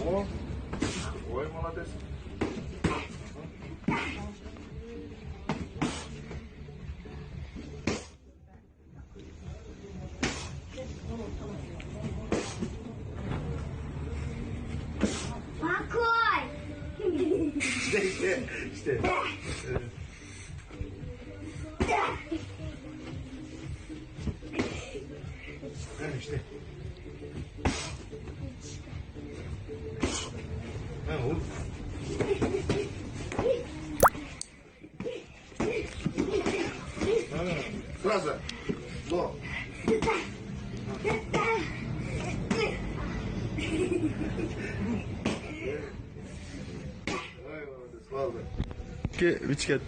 О, ой, молодец. Покой! İşte. Evet işte. Ha oğlum. Сразу. До. Ай, молодец, ладно. Biçket.